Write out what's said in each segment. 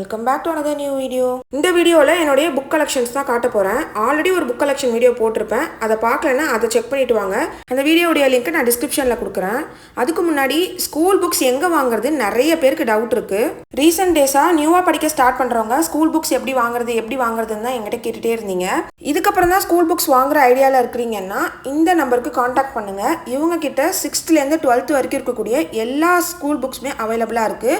Welcome back to another new video. இந்த வீடியோல என்னோட புக் கலெக்ஷன்ஸ் தான் காட்ட போறேன். ஆல்ரெடி ஒரு புக் கலெக்ஷன் வீடியோ போட்டிருப்பேன். அதை பார்க்கலனா அதை செக் பண்ணிட்டு வாங்க. அந்த வீடியோவோட லிங்க் நான் டிஸ்கிரிப்ஷன்ல கொடுக்கிறேன். அதுக்கு முன்னாடி ஸ்கூல் புக்ஸ் எங்க வாங்குறது நிறைய பேருக்கு டவுட் இருக்கு. ரீசன்ட் டேஸா நியூவா படிக்க ஸ்டார்ட் பண்றவங்க ஸ்கூல் புக்ஸ் எப்படி வாங்குறதுன்னு தான் என்கிட்ட கேட்டுட்டே இருந்தீங்க. இதுக்கப்புறம் தான் ஸ்கூல் புக்ஸ் வாங்குற ஐடியால இருக்கிறீங்கன்னா இந்த நம்பருக்கு காண்டாக்ட் பண்ணுங்க. இவங்க கிட்ட 6th ல இருந்து 12th வரைக்கும் இருக்கக்கூடிய எல்லா ஸ்கூல் புக்ஸுமே அவைலபிளா இருக்கு.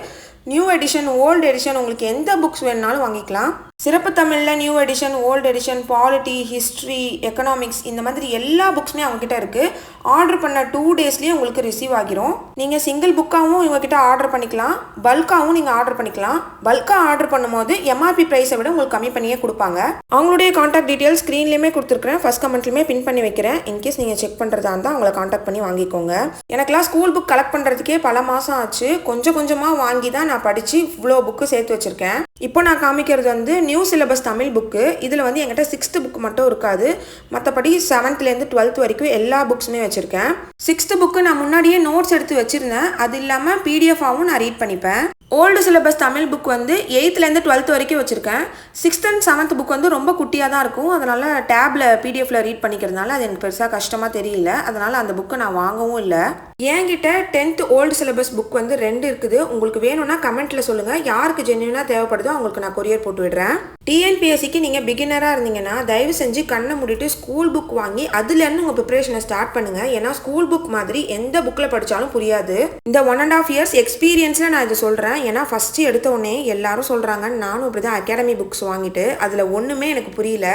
நியூ எடிஷன் ஓல்டு எடிஷன் உங்களுக்கு எந்த புக்ஸ் வேணுனாலும் வாங்கிக்கலாம். சிறப்பு தமிழில் new edition old edition polity history economics இந்த மாதிரி எல்லா புக்ஸுமே அவங்ககிட்ட இருக்குது. ஆர்டர் பண்ண 2 டேஸ்லேயே உங்களுக்கு ரிசீவ் ஆகிரும். நீங்கள் சிங்கிள் புக்காகவும் இவங்ககிட்ட ஆர்டர் பண்ணிக்கலாம், பல்காகவும் நீங்கள் ஆர்டர் பண்ணிக்கலாம். பல்காக ஆர்டர் பண்ணும்போது எம்ஆர்பி ப்ரைஸை விட உங்களுக்கு கம்மி பண்ணியே கொடுப்பாங்க. அவங்களுடைய காண்டாக்ட் டீட்டெயில்ஸ் ஸ்க்ரீன்லேயுமே கொடுத்துருக்குறேன், ஃபர்ஸ்ட் கமெண்ட்லையுமே பின் பண்ணி வைக்கிறேன். இன்கேஸ் நீங்கள் செக் பண்ணுறதா இருந்தால் அவங்கள காண்டாக்ட் பண்ணி வாங்கிக்கோங்க. எனக்குலாம் ஸ்கூல் புக் கலெக்ட் பண்ணுறதுக்கே பல மாதம் ஆச்சு. கொஞ்சம் கொஞ்சமாக வாங்கி தான் நான் படித்து இவ்வளோ புக்கு சேர்த்து வச்சுருக்கேன். இப்போ நான் காமிக்கிறது வந்து நியூ சிலபஸ் தமிழ் புக்கு. இதில் வந்து என்கிட்ட 6th புக் மட்டும் இருக்காது, மற்றபடி 7th-லேருந்து 12th வரைக்கும் எல்லா புக்ஸுமே வச்சுருக்கேன். 6th புக்கு நான் முன்னாடியே நோட்ஸ் எடுத்து வச்சுருந்தேன். அது இல்லாமல் பிடிஎஃபாகவும் நான் ரீட் பண்ணிப்பேன். ஓல்டு சிலபஸ் தமிழ் புக் வந்து 8th-லேருந்து 12th வரைக்கும் வச்சுருக்கேன். 6th and 7th புக் வந்து ரொம்ப குட்டியாக தான் இருக்கும். அதனால் டேப்பில் பிடிஎஃப்ல ரீட் பண்ணிக்கிறதுனால அது எனக்கு பெருசாக கஷ்டமாக தெரியல. அதனால் அந்த புக்கை நான் வாங்கவும் இல்லை. என்கிட்ட 10th ஓல்டு சிலபஸ் புக் வந்து 2 இருக்குது. உங்களுக்கு வேணும்னா கமெண்ட்டில் சொல்லுங்கள். யாருக்கு ஜென்யூனாக தேவைப்படுதோ அவங்களுக்கு நான் கொரியர் போட்டு விடுறேன். டிஎன்பிஎஸ்சிக்கு நீங்கள் பிகினராக இருந்தீங்கன்னா தயவு செஞ்சு கண்ணை மூடிட்டு ஸ்கூல் புக் வாங்கி அதுலேருந்து உங்கள் ப்ரிப்பரேஷனை ஸ்டார்ட் பண்ணுங்கள். ஏன்னா ஸ்கூல் புக் மாதிரி எந்த புக்கில் படித்தாலும் புரியாது. இந்த 1.5 years எக்ஸ்பீரியன்ஸில் நான் இதை சொல்கிறேன். ஏன்னா ஃபஸ்ட்டு எடுத்த உடனே எல்லாரும் சொல்கிறாங்க, நானும் இப்படி தான் அகாடமி புக்ஸ் வாங்கிட்டு அதில் ஒன்றுமே எனக்கு புரியல.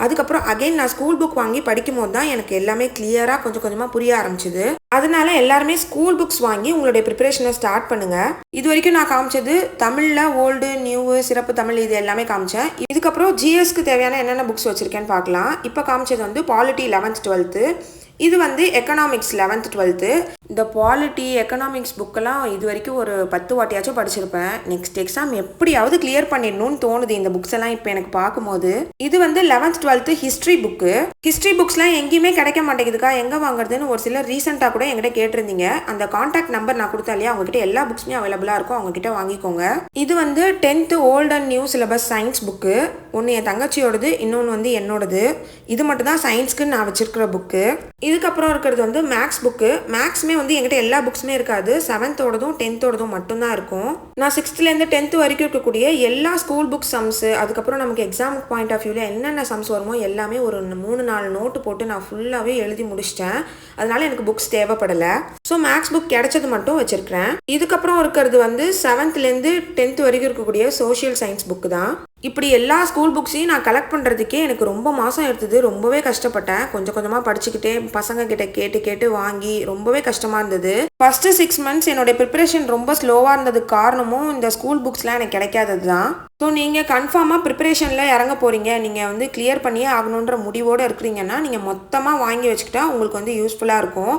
அதுக்கப்புறம் அகைன் நான் ஸ்கூல் புக் வாங்கி படிக்கும் போது தான் எனக்கு எல்லாமே கிளியராக கொஞ்சம் கொஞ்சமாக புரிய ஆரம்பிச்சுது. அதனால எல்லாருமே ஸ்கூல் புக்ஸ் வாங்கி உங்களுடைய ப்ரிப்பரேஷனை ஸ்டார்ட் பண்ணுங்கள். இது வரைக்கும் நான் காமிச்சது தமிழில் ஓல்டு நியூ சிறப்பு தமிழ் இது எல்லாமே காமிச்சேன். இதுக்கப்புறம் ஜிஎஸ்க்கு தேவையான என்னென்ன புக்ஸ் வச்சுருக்கேன்னு பார்க்கலாம். இப்போ காமிச்சது வந்து பாலிட்டி 11th 12th, இது வந்து எக்கனாமிக்ஸ் 11th 12th. இந்த பாலிட்டி எக்கனாமிக்ஸ் புக்கெல்லாம் இது வரைக்கும் ஒரு 10 வாட்டியாச்சும் படிச்சிருப்பேன். நெக்ஸ்ட் எக்ஸாம் எப்படியாவது கிளியர் பண்ணிடணும்னு தோணுது இந்த புக்ஸ் எல்லாம் இப்போ எனக்கு பார்க்கும்போது. இது வந்து 11th 12th history book. History புக்ஸ்லாம் எங்கேயுமே கிடைக்க மாட்டேங்குதுக்கா, எங்கே வாங்குறதுன்னு ஒரு சிலர் ரீசெண்டாக கூட என்கிட்ட கேட்டிருந்தீங்க. அந்த கான்டாக்ட் நம்பர் நான் கொடுத்தா இல்லையா, அவங்ககிட்ட எல்லா புக்ஸுமே அவைலபிளாக இருக்கும், அவங்ககிட்ட வாங்கிக்கோங்க. இது வந்து 10th old and new syllabus science book. ஒன்று என் தங்கச்சியோடது, இன்னொன்று வந்து என்னோடது. இது மட்டும் தான் சயின்ஸ்க்கு நான் வச்சிருக்கிற புக்கு. இதுக்கப்புறம் இருக்கிறது வந்து மேக்ஸ் புக்கு. மேக்ஸுமே வந்து என்கிட்ட எல்லா புக்ஸுமே இருக்காது, 7th-ஓடதும் 10th-ஓடதும் மட்டும்தான் இருக்கும். நான் 6th-லேருந்து 10th வரைக்கும் இருக்கக்கூடிய எல்லா ஸ்கூல் புக் சம்ஸு, அதுக்கப்புறம் நமக்கு எக்ஸாம் பாயிண்ட் ஆஃப் வியூவில் என்னென்ன சம்ஸ் வருமோ எல்லாமே ஒரு 3-4 நோட்டு போட்டு நான் ஃபுல்லாகவே எழுதி முடிச்சிட்டேன். அதனால எனக்கு புக்ஸ் தேவைப்படலை. ஸோ மேக்ஸ் புக் கிடைச்சது மட்டும் வச்சிருக்கிறேன். இதுக்கப்புறம் இருக்கிறது வந்து 7th-லேருந்து 10th வரைக்கும் இருக்கக்கூடிய சோஷியல் சயின்ஸ் புக்கு தான். இப்படி எல்லா ஸ்கூல் புக்ஸையும் நான் கலெக்ட் பண்ணுறதுக்கே எனக்கு ரொம்ப மாதம் எடுத்தது. ரொம்பவே கஷ்டப்பட்டேன். கொஞ்சம் கொஞ்சமாக படிச்சுக்கிட்டே பசங்க கிட்ட கேட்டு வாங்கி ரொம்பவே கஷ்டமாக இருந்தது. ஃபஸ்ட்டு 6 months என்னோட ப்ரிப்பரேஷன் ரொம்ப ஸ்லோவாக இருந்ததுக்கு காரணமும் இந்த ஸ்கூல் புக்ஸ்லாம் எனக்கு கிடைக்காதது தான். ஸோ நீங்கள் கன்ஃபார்மாக ப்ரிப்பரேஷனில் இறங்க போகிறீங்க, நீங்கள் வந்து கிளியர் பண்ணியே ஆகணுன்ற முடிவோடு இருக்கிறீங்கன்னா நீங்கள் மொத்தமாக வாங்கி வச்சுக்கிட்டா உங்களுக்கு வந்து யூஸ்ஃபுல்லாக இருக்கும்.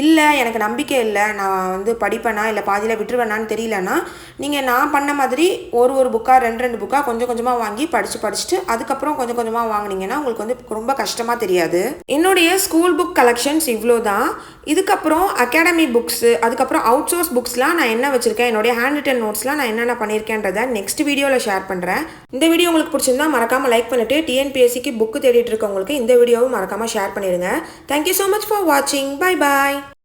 இல்லை எனக்கு நம்பிக்கை இல்லை, நான் வந்து படிப்பேனா இல்லை பாதியில் விட்டுருவேனான்னு தெரியலன்னா நீங்கள் நான் பண்ண மாதிரி ஒரு புக்காக 2 புக்காக கொஞ்சம் கொஞ்சமாக வாங்கி படிச்சுட்டு அதுக்கப்புறம் கொஞ்சம் கொஞ்சமாக வாங்கினீங்கன்னா உங்களுக்கு வந்து ரொம்ப கஷ்டமாக தெரியாது. என்னுடைய ஸ்கூல் புக் கலெக்ஷன்ஸ் இவ்வளோ தான். இதுக்கப்புறம் அகாடமி புக்ஸு, அதுக்கப்புறம் அவுட் சோர்ஸ் புக்ஸ்லாம் நான் என்ன வச்சுருக்கேன், என்னுடைய ஹேண்ட் ரிட்டன் நோட்ஸ்லாம் நான் என்னென்ன பண்ணியிருக்கேன்றதை நெக்ஸ்ட் வீடியோவில் ஷேர் பண்ணுறேன். இந்த வீடியோ உங்களுக்கு பிடிச்சிருந்தா மறக்காமல் லைக் பண்ணிட்டு டிஎன்பிஎஸ்சிக்கு புக்கு தேடிட்டு இருக்கவங்களுக்கு இந்த வீடியோவும் மறக்காமல் ஷேர் பண்ணிடுங்க. தேங்க்யூ ஸோ மச் ஃபார் வாட்சிங். Bye bye.